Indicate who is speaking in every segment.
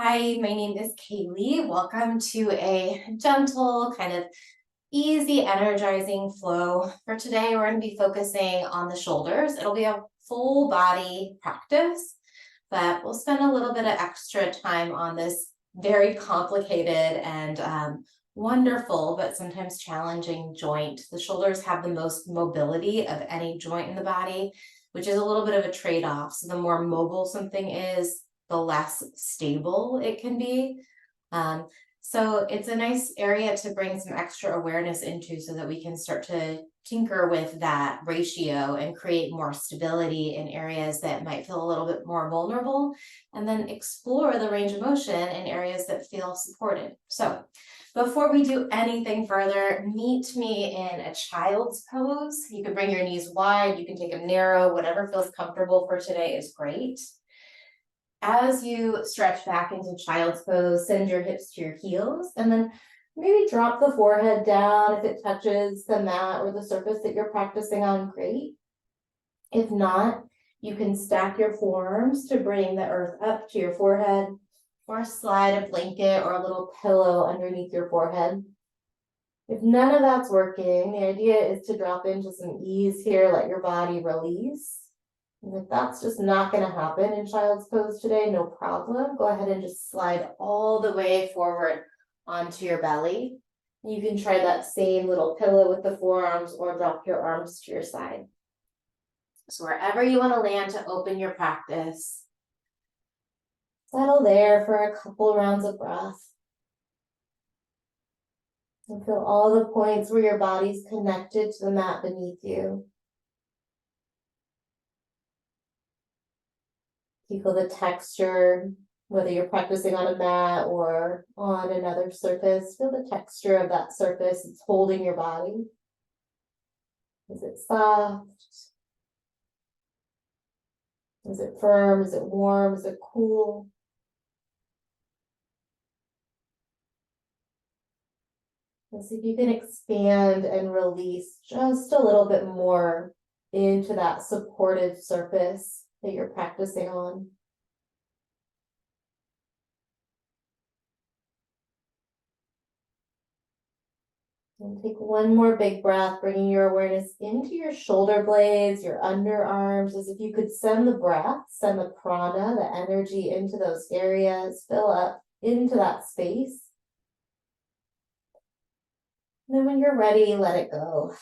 Speaker 1: Hi, my name is Kaylee. Welcome to a gentle, kind of easy, energizing flow. For today, we're going to be focusing on the shoulders. It'll be a full body practice, but we'll spend a little bit of extra time on this very complicated and wonderful, but sometimes challenging joint. The shoulders have the most mobility of any joint in the body, which is a little bit of a trade-off. So the more mobile something is, the less stable it can be. So it's a nice area to bring some extra awareness into so that we can start to tinker with that ratio and create more stability in areas that might feel a little bit more vulnerable, and then explore the range of motion in areas that feel supported. So before we do anything further, meet me in a child's pose. You can bring your knees wide, you can take them narrow, whatever feels comfortable for today is great. As you stretch back into child's pose, send your hips to your heels, and then maybe drop the forehead down. If it touches the mat or the surface that you're practicing on, great. If not, you can stack your forearms to bring the earth up to your forehead, or slide a blanket or a little pillow underneath your forehead. If none of that's working, the idea is to drop into some ease here, let your body release. And if that's just not going to happen in child's pose today, no problem. Go ahead and just slide all the way forward onto your belly. You can try that same little pillow with the forearms or drop your arms to your side. So wherever you want to land to open your practice, settle there for a couple rounds of breath. And feel all the points where your body's connected to the mat beneath you. You feel the texture, whether you're practicing on a mat or on another surface. Feel the texture of that surface. It's holding your body. Is it soft? Is it firm? Is it warm? Is it cool? And see if you can expand and release just a little bit more into that supportive surface that you're practicing on. And take one more big breath, bringing your awareness into your shoulder blades, your underarms, as if you could send the breath, send the prana, the energy into those areas, fill up into that space. And then when you're ready, let it go.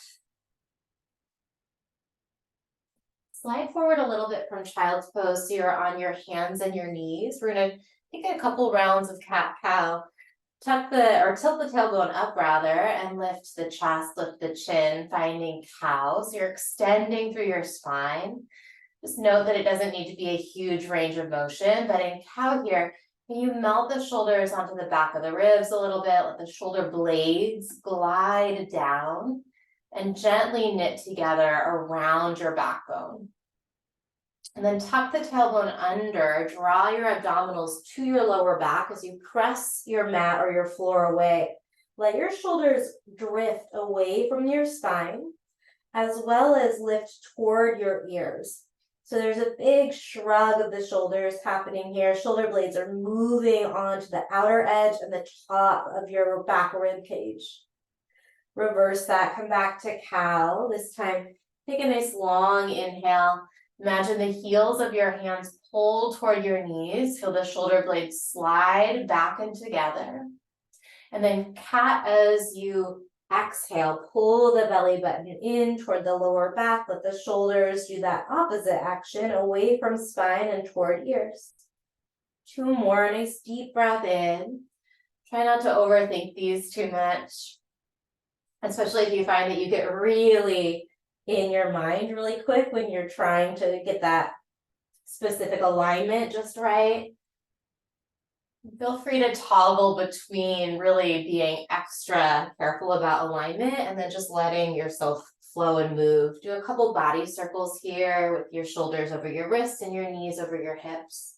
Speaker 1: Slide forward a little bit from child's pose so you're on your hands and your knees. We're going to take a couple rounds of cat-cow. Tilt the tailbone up rather, and lift the chest, lift the chin, finding cow. So you're extending through your spine. Just note that it doesn't need to be a huge range of motion, but in cow here, you melt the shoulders onto the back of the ribs a little bit, let the shoulder blades glide down and gently knit together around your backbone. And then tuck the tailbone under, draw your abdominals to your lower back as you press your mat or your floor away. Let your shoulders drift away from your spine, as well as lift toward your ears. So there's a big shrug of the shoulders happening here. Shoulder blades are moving onto the outer edge and the top of your back rib cage. Reverse that, come back to cow. This time, take a nice long inhale. Imagine the heels of your hands pull toward your knees. Feel the shoulder blades slide back and together. And then cat as you exhale, pull the belly button in toward the lower back. Let the shoulders do that opposite action, away from spine and toward ears. Two more, nice deep breath in. Try not to overthink these too much, especially if you find that you get really in your mind really quick when you're trying to get that specific alignment just right. Feel free to toggle between really being extra careful about alignment and then just letting yourself flow and move. Do a couple body circles here with your shoulders over your wrists and your knees over your hips.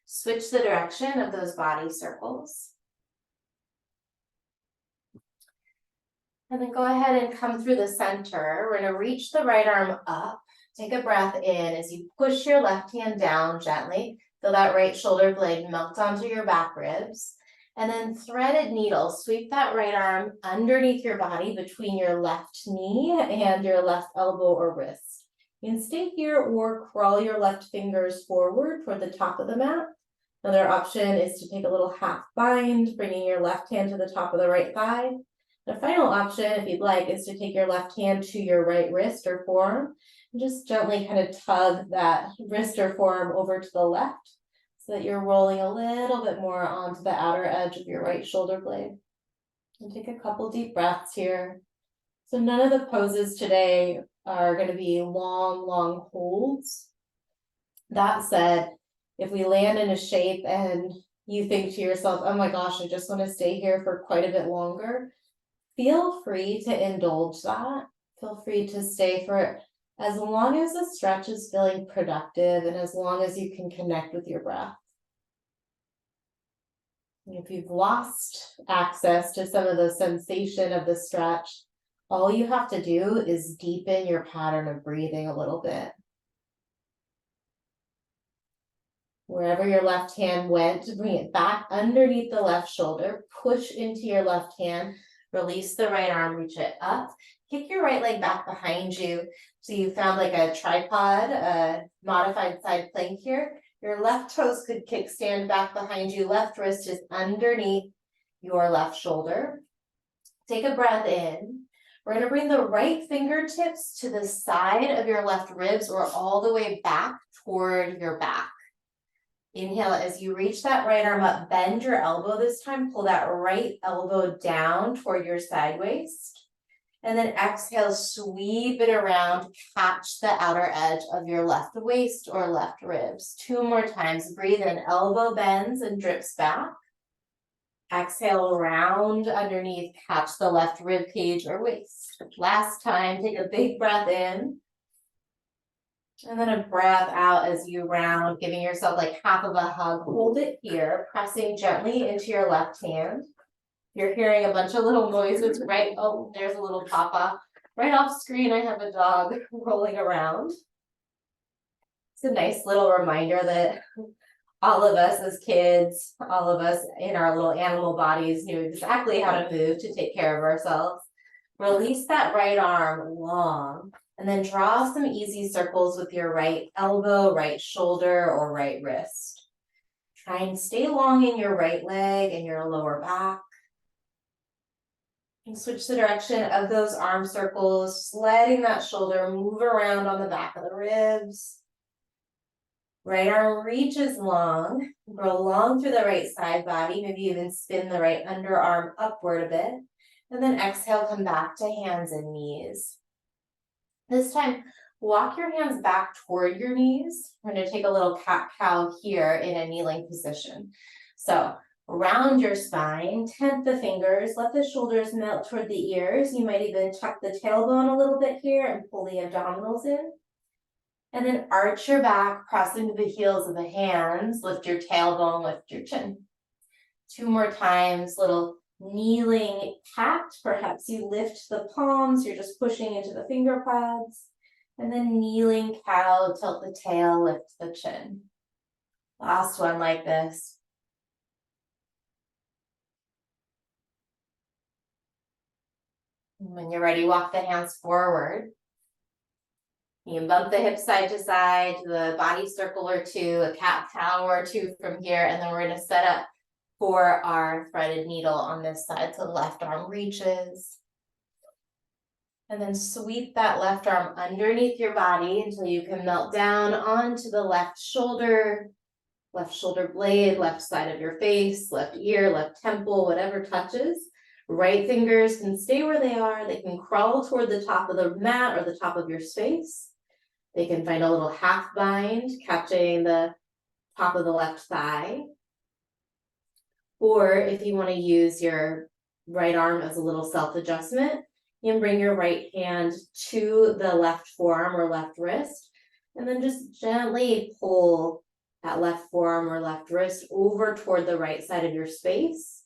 Speaker 1: Switch the direction of those body circles. And then go ahead and come through the center. We're going to reach the right arm up. Take a breath in as you push your left hand down gently. Feel that right shoulder blade melt onto your back ribs. And then threaded needle, sweep that right arm underneath your body between your left knee and your left elbow or wrist. You can stay here or crawl your left fingers forward toward the top of the mat. Another option is to take a little half bind, bringing your left hand to the top of the right thigh. The final option, if you'd like, is to take your left hand to your right wrist or forearm and just gently kind of tug that wrist or forearm over to the left so that you're rolling a little bit more onto the outer edge of your right shoulder blade. And take a couple deep breaths here. So none of the poses today are going to be long holds. That said, if we land in a shape and you think to yourself, oh my gosh, I just want to stay here for quite a bit longer, feel free to indulge that. Feel free to stay for as long as the stretch is feeling productive and as long as you can connect with your breath. If you've lost access to some of the sensation of the stretch, all you have to do is deepen your pattern of breathing a little bit. Wherever your left hand went, bring it back underneath the left shoulder, push into your left hand, release the right arm, reach it up, kick your right leg back behind you. So you found like a tripod, a modified side plank here. Your left toes could kickstand back behind you, left wrist is underneath your left shoulder. Take a breath in. We're going to bring the right fingertips to the side of your left ribs or all the way back toward your back. Inhale as you reach that right arm up, bend your elbow this time, pull that right elbow down toward your side waist. And then exhale, sweep it around, catch the outer edge of your left waist or left ribs. 2 more times, breathe in, elbow bends and drips back. Exhale, round underneath, catch the left rib cage or waist. Last time, take a big breath in. And then a breath out as you round, giving yourself like half of a hug. Hold it here, pressing gently into your left hand. You're hearing a bunch of little noises, right? Oh, there's a little papa. Right off screen, I have a dog rolling around. It's a nice little reminder that all of us as kids, all of us in our little animal bodies knew exactly how to move to take care of ourselves. Release that right arm long. And then draw some easy circles with your right elbow, right shoulder, or right wrist. Try and stay long in your right leg and your lower back. And switch the direction of those arm circles, letting that shoulder move around on the back of the ribs. Right arm reaches long, grow long through the right side body, maybe even spin the right underarm upward a bit. And then exhale, come back to hands and knees. This time, walk your hands back toward your knees. We're going to take a little cat-cow here in a kneeling position. So round your spine, tent the fingers, let the shoulders melt toward the ears. You might even tuck the tailbone a little bit here and pull the abdominals in. And then arch your back, press into the heels of the hands, lift your tailbone, lift your chin. 2 more times, little kneeling cat, perhaps you lift the palms, you're just pushing into the finger pads, and then kneeling cow, tilt the tail, lift the chin. Last one like this. When you're ready, walk the hands forward. You can bump the hips side to side, the body circle or 2, a cat-cow or 2 from here, and then we're going to set up for our threaded needle on this side, so the left arm reaches. And then sweep that left arm underneath your body until you can melt down onto the left shoulder blade, left side of your face, left ear, left temple, whatever touches. Right fingers can stay where they are. They can crawl toward the top of the mat or the top of your space. They can find a little half bind, catching the top of the left thigh. Or if you want to use your right arm as a little self-adjustment, you can bring your right hand to the left forearm or left wrist, and then just gently pull that left forearm or left wrist over toward the right side of your space.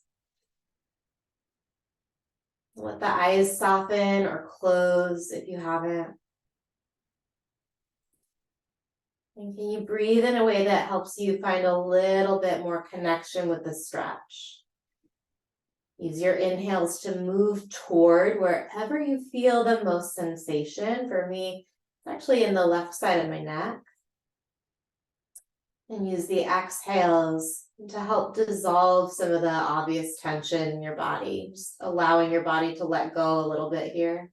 Speaker 1: Let the eyes soften or close if you haven't. And can you breathe in a way that helps you find a little bit more connection with the stretch? Use your inhales to move toward wherever you feel the most sensation. For me, it's actually in the left side of my neck. And use the exhales to help dissolve some of the obvious tension in your body, just allowing your body to let go a little bit here.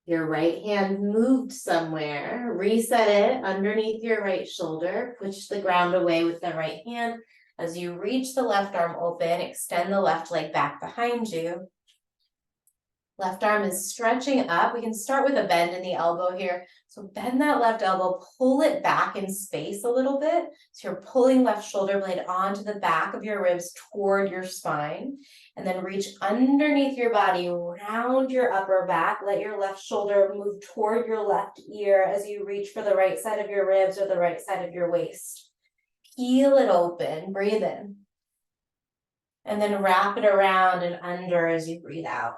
Speaker 1: Your right hand moved somewhere, reset it underneath your right shoulder, push the ground away with the right hand. As you reach the left arm open, extend the left leg back behind you. Left arm is stretching up. We can start with a bend in the elbow here. So bend that left elbow, pull it back in space a little bit. So you're pulling left shoulder blade onto the back of your ribs toward your spine. And then reach underneath your body, round your upper back. Let your left shoulder move toward your left ear as you reach for the right side of your ribs or the right side of your waist. Peel it open, breathe in. And then wrap it around and under as you breathe out.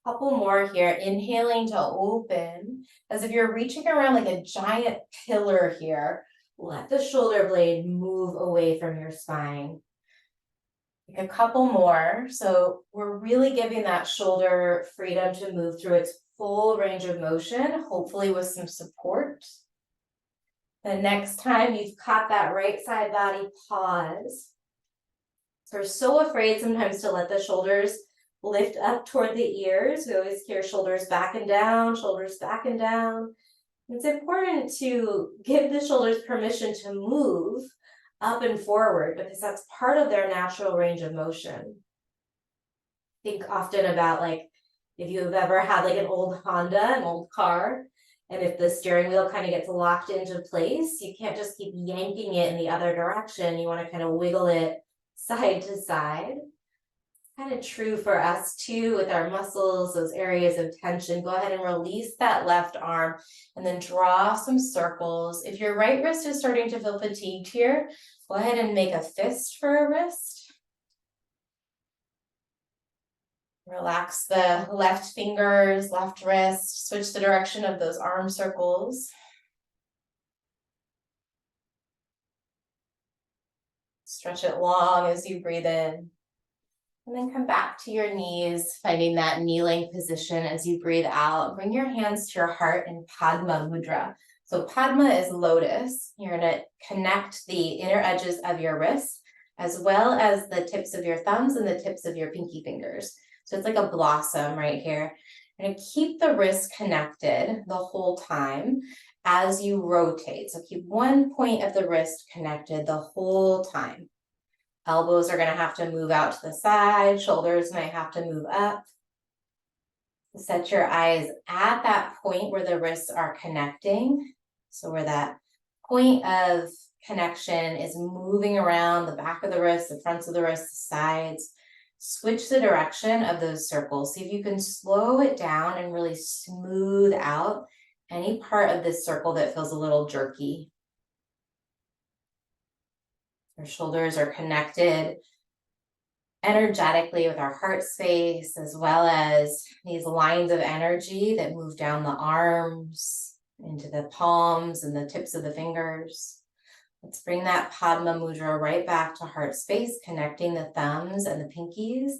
Speaker 1: Couple more here, inhaling to open, as if you're reaching around like a giant pillar here. Let the shoulder blade move away from your spine. Take a couple more. So we're really giving that shoulder freedom to move through its full range of motion, hopefully with some support. The next time you've caught that right side body, pause. So we're so afraid sometimes to let the shoulders lift up toward the ears. We always hear shoulders back and down, shoulders back and down. It's important to give the shoulders permission to move up and forward because that's part of their natural range of motion. Think often about like if you've ever had like an old Honda, an old car, and if the steering wheel kind of gets locked into place, you can't just keep yanking it in the other direction. You want to kind of wiggle it side to side. Kind of true for us too with our muscles, those areas of tension. Go ahead and release that left arm and then draw some circles. If your right wrist is starting to feel fatigued here, go ahead and make a fist for a wrist. Relax the left fingers, left wrist, switch the direction of those arm circles. Stretch it long as you breathe in. And then come back to your knees, finding that kneeling position as you breathe out. Bring your hands to your heart in Padma Mudra. So Padma is lotus. You're going to connect the inner edges of your wrists as well as the tips of your thumbs and the tips of your pinky fingers. So it's like a blossom right here. You're going to keep the wrists connected the whole time as you rotate. So keep one point of the wrist connected the whole time. Elbows are going to have to move out to the side. Shoulders might have to move up. Set your eyes at that point where the wrists are connecting. So where that point of connection is moving around the back of the wrist, the fronts of the wrist, the sides. Switch the direction of those circles. See if you can slow it down and really smooth out any part of this circle that feels a little jerky. Our shoulders are connected energetically with our heart space, as well as these lines of energy that move down the arms into the palms and the tips of the fingers. Let's bring that Padma Mudra right back to heart space, connecting the thumbs and the pinkies.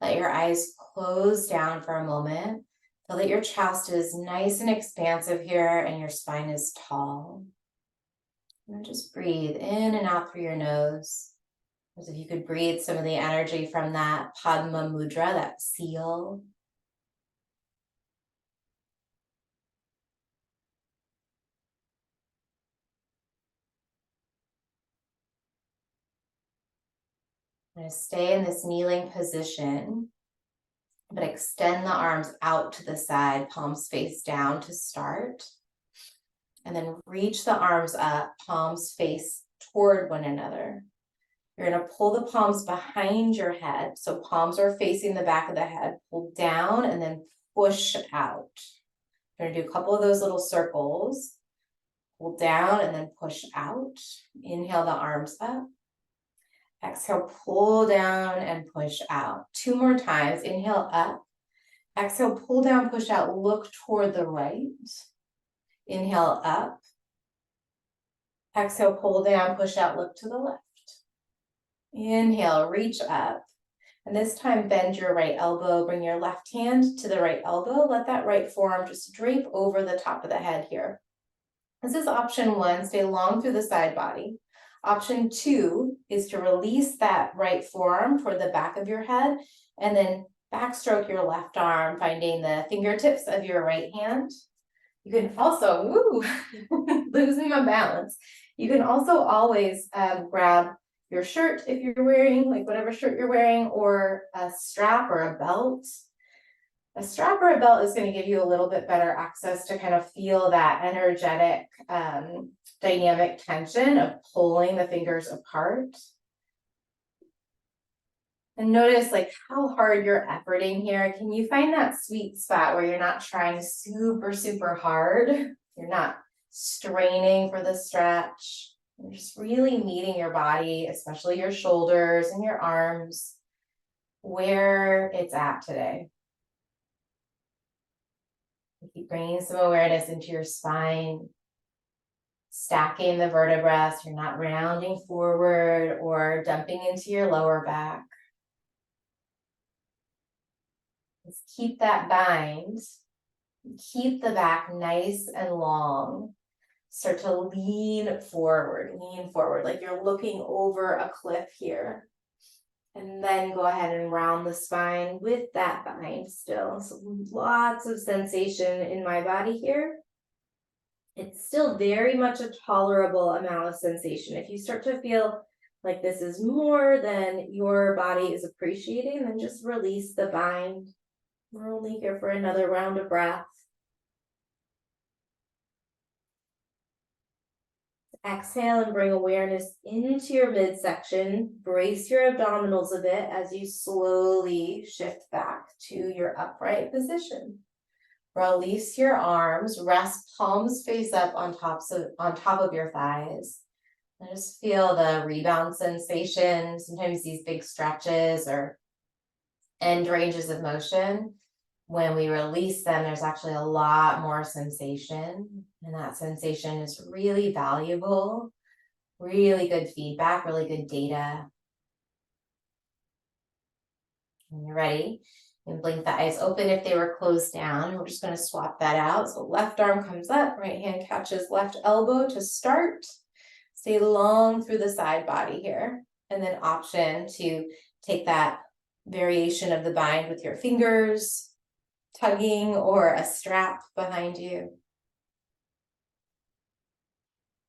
Speaker 1: Let your eyes close down for a moment. Feel that your chest is nice and expansive here and your spine is tall. And just breathe in and out through your nose. As if you could breathe some of the energy from that Padma Mudra, that seal. I'm going to stay in this kneeling position, but extend the arms out to the side, palms face down to start. And then reach the arms up, palms face toward one another. You're going to pull the palms behind your head. So palms are facing the back of the head. Pull down and then push out. You're going to do a couple of those little circles. Pull down and then push out. Inhale the arms up. Exhale, pull down and push out. 2 more times. Inhale up. Exhale, pull down, push out, look toward the right. Inhale up. Exhale, pull down, push out, look to the left. Inhale, reach up. And this time, bend your right elbow, bring your left hand to the right elbow. Let that right forearm just drape over the top of the head here. This is option 1, stay long through the side body. Option 2 is to release that right forearm toward the back of your head and then backstroke your left arm, finding the fingertips of your right hand. You can also, losing my balance. You can also always grab your shirt if you're wearing, like whatever shirt you're wearing, or a strap or a belt. A strap or a belt is going to give you a little bit better access to kind of feel that energetic dynamic tension of pulling the fingers apart. And notice like how hard you're efforting here. Can you find that sweet spot where you're not trying super, super hard? You're not straining for the stretch. You're just really meeting your body, especially your shoulders and your arms, where it's at today. Keep bringing some awareness into your spine, stacking the vertebrae so you're not rounding forward or dumping into your lower back. Let's keep that bind. Keep the back nice and long. Start to lean forward like you're looking over a cliff here. And then go ahead and round the spine with that bind still. So lots of sensation in my body here. It's still very much a tolerable amount of sensation. If you start to feel like this is more than your body is appreciating, then just release the bind. We're only here for another round of breath. Exhale and bring awareness into your midsection. Brace your abdominals a bit as you slowly shift back to your upright position. Release your arms, rest palms face up on top of your thighs. And just feel the rebound sensation. Sometimes these big stretches or end ranges of motion. When we release them, there's actually a lot more sensation, and that sensation is really valuable, really good feedback, really good data. When you're ready, you can blink the eyes open if they were closed down. We're just going to swap that out. So left arm comes up, right hand catches left elbow to start. Stay long through the side body here, and then option to take that variation of the bind with your fingers, tugging, or a strap behind you.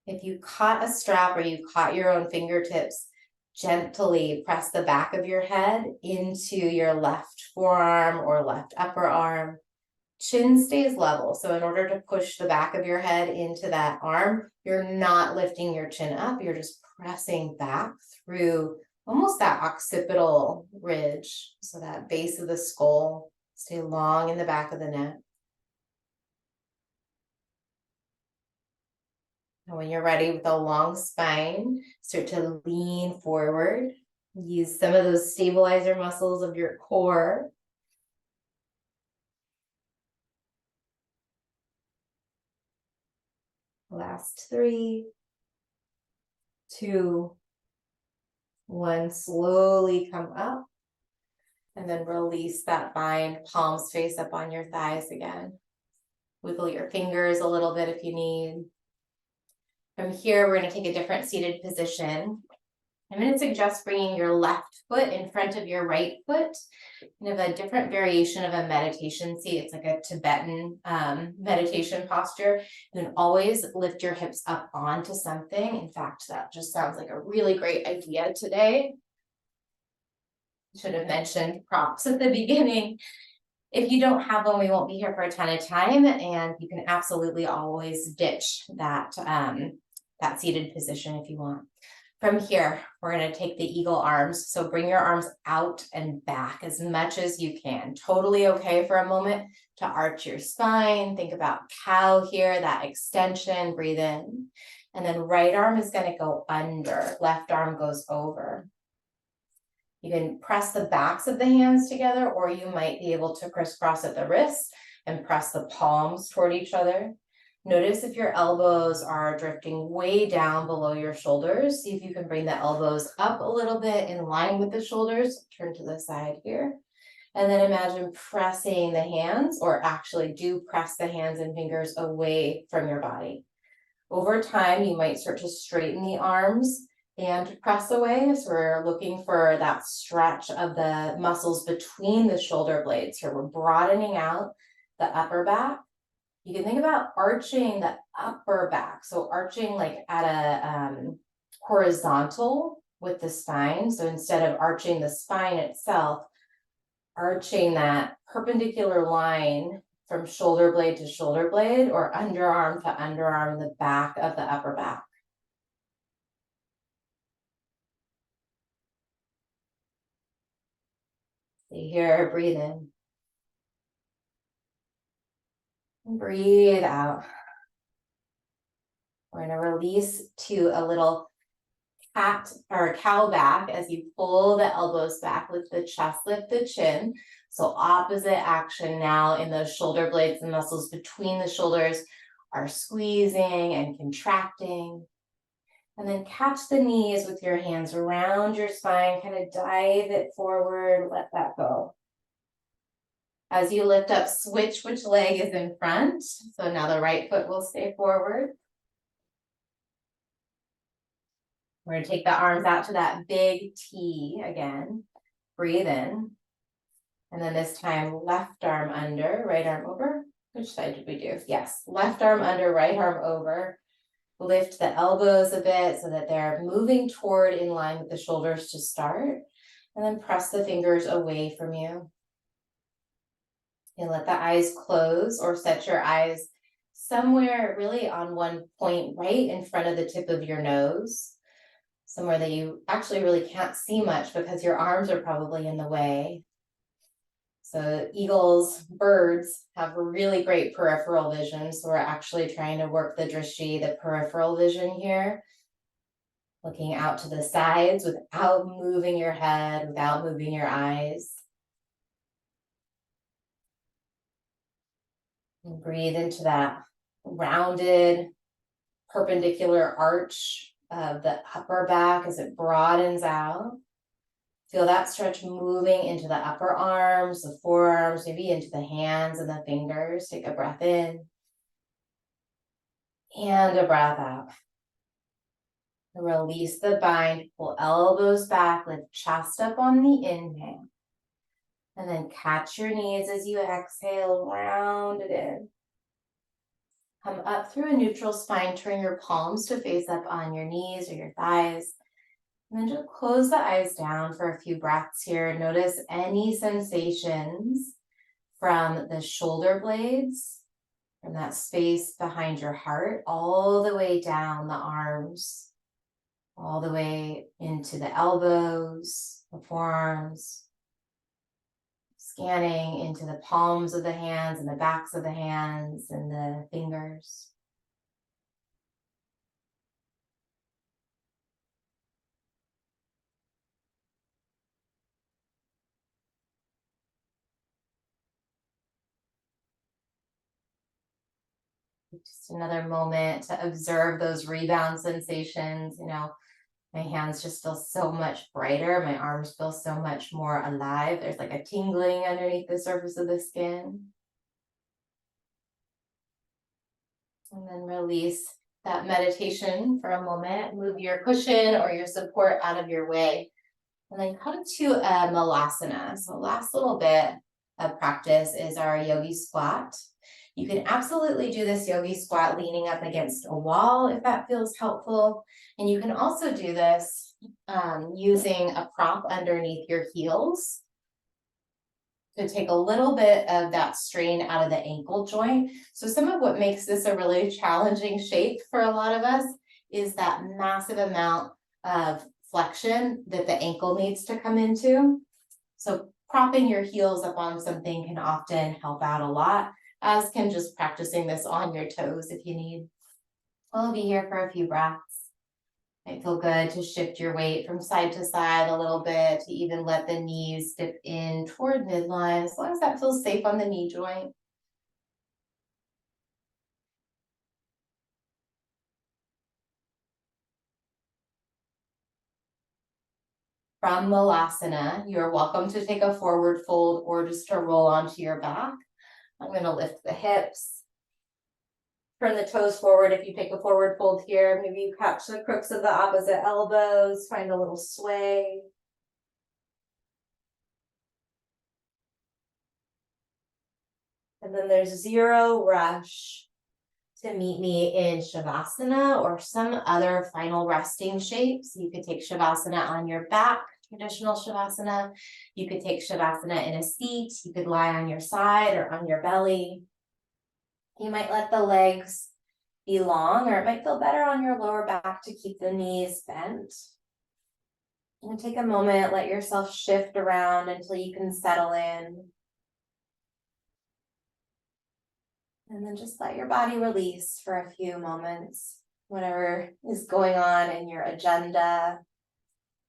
Speaker 1: If you caught a strap or you caught your own fingertips, gently press the back of your head into your left forearm or left upper arm. Chin stays level. So in order to push the back of your head into that arm, you're not lifting your chin up. You're just pressing back through almost that occipital ridge. So that base of the skull. Stay long in the back of the neck. And when you're ready with a long spine, start to lean forward. Use some of those stabilizer muscles of your core. Last 3, 2, 1. Slowly come up. And then release that bind, palms face up on your thighs again. Wiggle your fingers a little bit if you need. From here, we're going to take a different seated position. I'm going to suggest bringing your left foot in front of your right foot. Kind of a different variation of a meditation seat. It's like a Tibetan meditation posture. You can always lift your hips up onto something. In fact, that just sounds like a really great idea today. Should have mentioned props at the beginning. If you don't have one, we won't be here for a ton of time, and you can absolutely always ditch that, that seated position if you want. From here, we're going to take the eagle arms. So bring your arms out and back as much as you can. Totally okay for a moment to arch your spine. Think about cow here, that extension, breathe in. And then right arm is going to go under, left arm goes over. You can press the backs of the hands together, or you might be able to crisscross at the wrists and press the palms toward each other. Notice if your elbows are drifting way down below your shoulders. See if you can bring the elbows up a little bit in line with the shoulders. Turn to the side here. And then imagine pressing the hands, or actually do press the hands and fingers away from your body. Over time, you might start to straighten the arms and press away. So we're looking for that stretch of the muscles between the shoulder blades here. We're broadening out the upper back. You can think about arching the upper back. So arching like at a horizontal with the spine. So instead of arching the spine itself, arching that perpendicular line from shoulder blade to shoulder blade, or underarm to underarm, the back of the upper back. Stay here, breathe in. And breathe out. We're gonna release to a little cat or cow back as you pull the elbows back, lift the chest, lift the chin. So opposite action now in those shoulder blades. The muscles between the shoulders are squeezing and contracting. And then catch the knees with your hands around your spine, kind of dive it forward, let that go. As you lift up, switch which leg is in front. So now the right foot will stay forward. We're going to take the arms out to that big T again. Breathe in. And then this time, left arm under, right arm over. Which side did we do? Yes, left arm under, right arm over. Lift the elbows a bit so that they're moving toward in line with the shoulders to start. And then press the fingers away from you. And let the eyes close, or set your eyes somewhere really on one point right in front of the tip of your nose. Somewhere that you actually really can't see much because your arms are probably in the way. So eagles, birds have really great peripheral vision. So we're actually trying to work the drishti, the peripheral vision here. Looking out to the sides without moving your head, without moving your eyes. And breathe into that rounded, perpendicular arch of the upper back as it broadens out. Feel that stretch moving into the upper arms, the forearms, maybe into the hands and the fingers. Take a breath in and a breath out. Release the bind, pull elbows back, lift chest up on the inhale. And then catch your knees as you exhale, round it in. Come up through a neutral spine, turn your palms to face up on your knees or your thighs. And then just close the eyes down for a few breaths here. Notice any sensations from the shoulder blades, from that space behind your heart, all the way down the arms, all the way into the elbows, the forearms, scanning into the palms of the hands and the backs of the hands and the fingers. Just another moment to observe those rebound sensations. You know, my hands just feel so much brighter. My arms feel so much more alive. There's like a tingling underneath the surface of the skin. And then release that meditation for a moment. Move your cushion or your support out of your way. And then come to a malasana. So last little bit of practice is our yogi squat. You can absolutely do this yogi squat leaning up against a wall if that feels helpful. And you can also do this using a prop underneath your heels to take a little bit of that strain out of the ankle joint. So some of what makes this a really challenging shape for a lot of us is that massive amount of flexion that the ankle needs to come into. So propping your heels up on something can often help out a lot, as can just practicing this on your toes if you need. We'll be here for a few breaths. Might feel good to shift your weight from side to side a little bit, to even let the knees dip in toward midline, as long as that feels safe on the knee joint. From Malasana, you're welcome to take a forward fold or just to roll onto your back. I'm going to lift the hips. Turn the toes forward if you take a forward fold here. Maybe you catch the crooks of the opposite elbows, find a little sway. And then there's zero rush to meet me in Shavasana or some other final resting shape. So you could take Shavasana on your back, traditional Shavasana. You could take Shavasana in a seat. You could lie on your side or on your belly. You might let the legs be long, or it might feel better on your lower back to keep the knees bent. And take a moment, let yourself shift around until you can settle in. And then just let your body release for a few moments, whatever is going on in your agenda,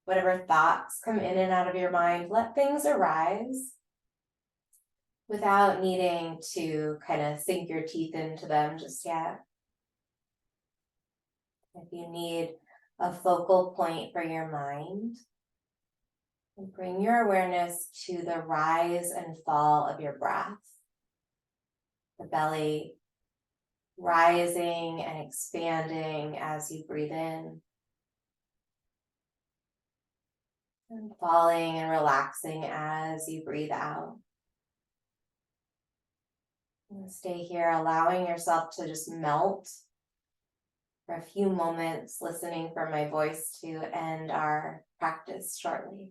Speaker 1: whatever thoughts come in and out of your mind, let things arise without needing to kind of sink your teeth into them just yet. If you need a focal point for your mind, bring your awareness to the rise and fall of your breath. The belly rising and expanding as you breathe in, and falling and relaxing as you breathe out. And stay here, allowing yourself to just melt for a few moments, listening for my voice to end our practice shortly.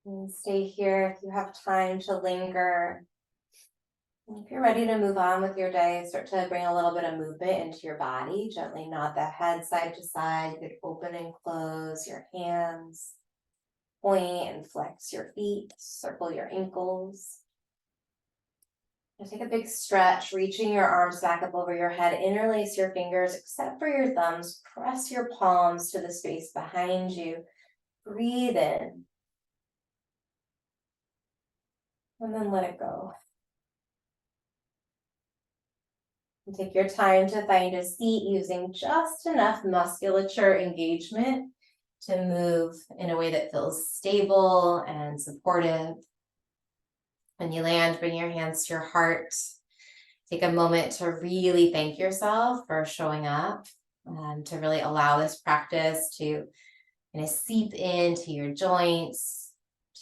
Speaker 1: And stay here if you have time to linger. And if you're ready to move on with your day, start to bring a little bit of movement into your body. Gently nod the head side to side. You could open and close your hands. Point and flex your feet. Circle your ankles. Now take a big stretch, reaching your arms back up over your head. Interlace your fingers, except for your thumbs. Press your palms to the space behind you. Breathe in. And then let it go. And take your time to find a seat using just enough musculature engagement to move in a way that feels stable and supportive. When you land, bring your hands to your heart. Take a moment to really thank yourself for showing up, to really allow this practice to kind of seep into your joints,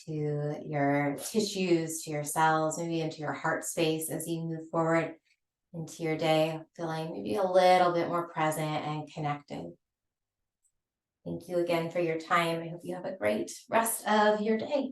Speaker 1: to your tissues, to your cells, maybe into your heart space as you move forward into your day, feeling maybe a little bit more present and connected. Thank you again for your time. I hope you have a great rest of your day.